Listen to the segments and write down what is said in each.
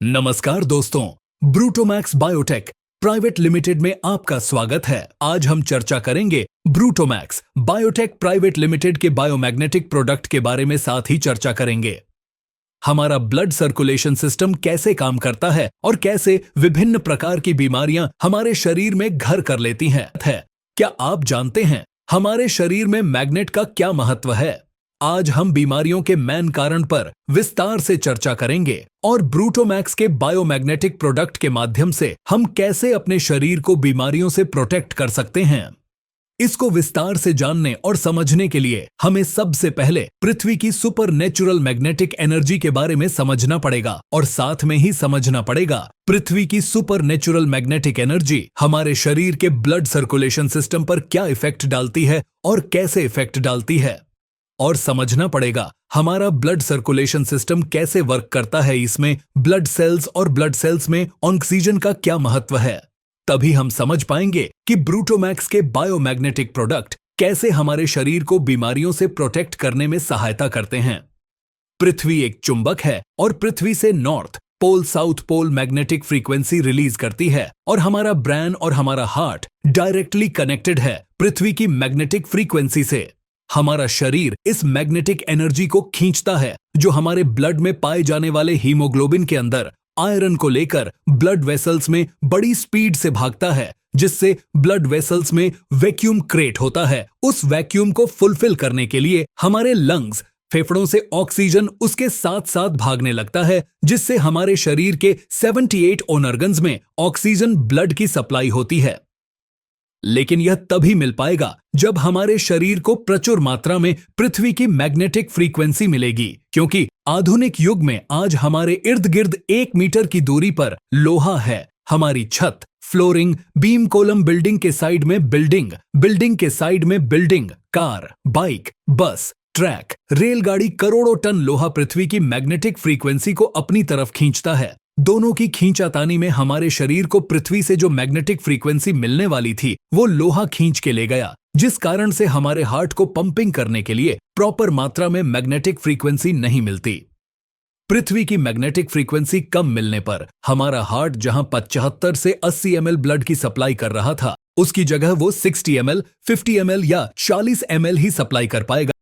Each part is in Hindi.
नमस्कार दोस्तों, ब्रूटोमैक्स बायोटेक प्राइवेट लिमिटेड में आपका स्वागत है। आज हम चर्चा करेंगे ब्रूटोमैक्स बायोटेक प्राइवेट लिमिटेड के बायोमैग्नेटिक प्रोडक्ट के बारे में, साथ ही चर्चा करेंगे हमारा ब्लड सर्कुलेशन सिस्टम कैसे काम करता है और कैसे विभिन्न प्रकार की बीमारियां हमारे शरीर में घर कर लेती हैं। क्या आप जानते हैं हमारे शरीर में मैग्नेट का क्या महत्व है? आज हम बीमारियों के मेन कारण पर विस्तार से चर्चा करेंगे और ब्रूटोमैक्स के बायोमैग्नेटिक प्रोडक्ट के माध्यम से हम कैसे अपने शरीर को बीमारियों से प्रोटेक्ट कर सकते हैं। इसको विस्तार से जानने और समझने के लिए हमें सबसे पहले पृथ्वी की सुपर नेचुरल मैग्नेटिक एनर्जी के बारे में समझना पड़ेगा और साथ में ही समझना पड़ेगा पृथ्वी की सुपर नेचुरल मैग्नेटिक एनर्जी हमारे शरीर के ब्लड सर्कुलेशन सिस्टम पर क्या इफेक्ट डालती है और कैसे इफेक्ट डालती है, और समझना पड़ेगा हमारा ब्लड सर्कुलेशन सिस्टम कैसे वर्क करता है, इसमें ब्लड सेल्स और ब्लड सेल्स में ऑक्सीजन का क्या महत्व है। तभी हम समझ पाएंगे कि ब्रूटोमैक्स के बायोमैग्नेटिक प्रोडक्ट कैसे हमारे शरीर को बीमारियों से प्रोटेक्ट करने में सहायता करते हैं। पृथ्वी एक चुंबक है और पृथ्वी से north pole south pole magnetic frequency release करती है और हमारा ब्रेन और हमारा हार्ट डायरेक्टली कनेक्टेड है पृथ्वी की मैग्नेटिक फ्रीक्वेंसी से। हमारा शरीर इस मैग्नेटिक एनर्जी को खींचता है जो हमारे ब्लड में पाए जाने वाले हीमोग्लोबिन के अंदर आयरन को लेकर ब्लड वेसल्स में बड़ी स्पीड से भागता है, जिससे ब्लड वेसल्स में वैक्यूम क्रिएट होता है। उस वैक्यूम को फुलफिल करने के लिए हमारे लंग्स फेफड़ों से ऑक्सीजन उसके साथ साथ भागने लगता है, जिससे हमारे शरीर के 78 ऑर्गन्स में ऑक्सीजन ब्लड की सप्लाई होती है। लेकिन यह तभी मिल पाएगा जब हमारे शरीर को प्रचुर मात्रा में पृथ्वी की मैग्नेटिक फ्रीक्वेंसी मिलेगी, क्योंकि आधुनिक युग में आज हमारे इर्द गिर्द 1 मीटर की दूरी पर लोहा है। हमारी छत, फ्लोरिंग, बीम कॉलम, बिल्डिंग के साइड में बिल्डिंग, बिल्डिंग के साइड में बिल्डिंग, कार, बाइक, बस, ट्रैक, रेलगाड़ी, करोड़ों टन लोहा पृथ्वी की मैग्नेटिक फ्रीक्वेंसी को अपनी तरफ खींचता है। दोनों की खींचातानी में हमारे शरीर को पृथ्वी से जो मैग्नेटिक फ्रीक्वेंसी मिलने वाली थी वो लोहा खींच के ले गया, जिस कारण से हमारे हार्ट को पंपिंग करने के लिए प्रॉपर मात्रा में मैग्नेटिक फ्रीक्वेंसी नहीं मिलती। पृथ्वी की मैग्नेटिक फ्रीक्वेंसी कम मिलने पर हमारा हार्ट जहां 75 से 80 ml ब्लड की सप्लाई कर रहा था, उसकी जगह वो 60 ml, 50 ml या 40 ml ही सप्लाई कर पाएगा,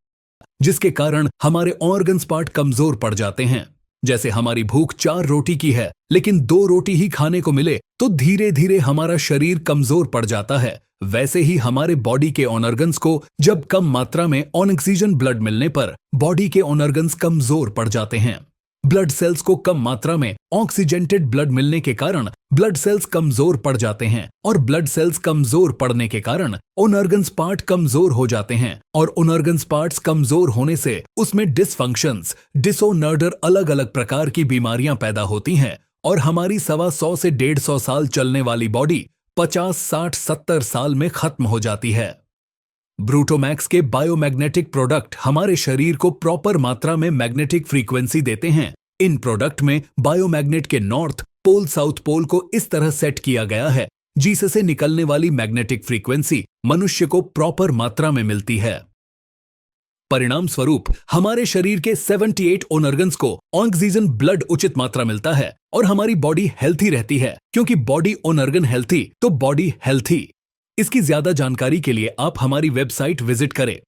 जिसके कारण हमारे ऑर्गन्स पार्ट कमजोर पड़ जाते हैं। जैसे हमारी भूख 4 रोटी की है लेकिन 2 रोटी ही खाने को मिले तो धीरे धीरे हमारा शरीर कमजोर पड़ जाता है, वैसे ही हमारे बॉडी के ऑर्गन्स को जब कम मात्रा में ऑक्सीजन ब्लड मिलने पर बॉडी के ऑर्गन्स कमजोर पड़ जाते हैं। ब्लड सेल्स को कम मात्रा में ऑक्सीजेंटेड ब्लड मिलने के कारण ब्लड सेल्स कमजोर पड़ जाते हैं और ब्लड सेल्स कमजोर पड़ने के कारण ऑर्गन्स पार्ट कमजोर हो जाते हैं और ऑर्गन्स पार्ट्स कमजोर होने से उसमें डिसफंक्शंस, डिसऑर्डर, अलग अलग प्रकार की बीमारियां पैदा होती हैं और हमारी 125 से 150 साल चलने वाली बॉडी 50, 60, 70 साल में खत्म हो जाती है। ब्रूटोमैक्स के बायोमैग्नेटिक प्रोडक्ट हमारे शरीर को प्रॉपर मात्रा में मैग्नेटिक फ्रीक्वेंसी देते हैं। इन प्रोडक्ट में बायोमैग्नेट के नॉर्थ पोल साउथ पोल को इस तरह सेट किया गया है जिससे निकलने वाली मैग्नेटिक फ्रीक्वेंसी मनुष्य को प्रॉपर मात्रा में मिलती है। परिणाम स्वरूप हमारे शरीर के 78 ऑर्गन्स को ऑक्सीजन ब्लड उचित मात्रा मिलता है और हमारी बॉडी हेल्थी रहती है, क्योंकि बॉडी ऑर्गन हेल्थी तो बॉडी हेल्थी। इसकी ज्यादा जानकारी के लिए आप हमारी वेबसाइट विजिट करें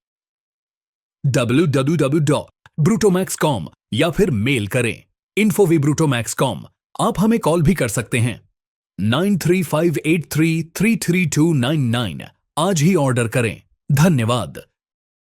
www.brutomax.com या फिर मेल करें info@brutomax.com। आप हमें कॉल भी कर सकते हैं 9358333299। आज ही ऑर्डर करें। धन्यवाद।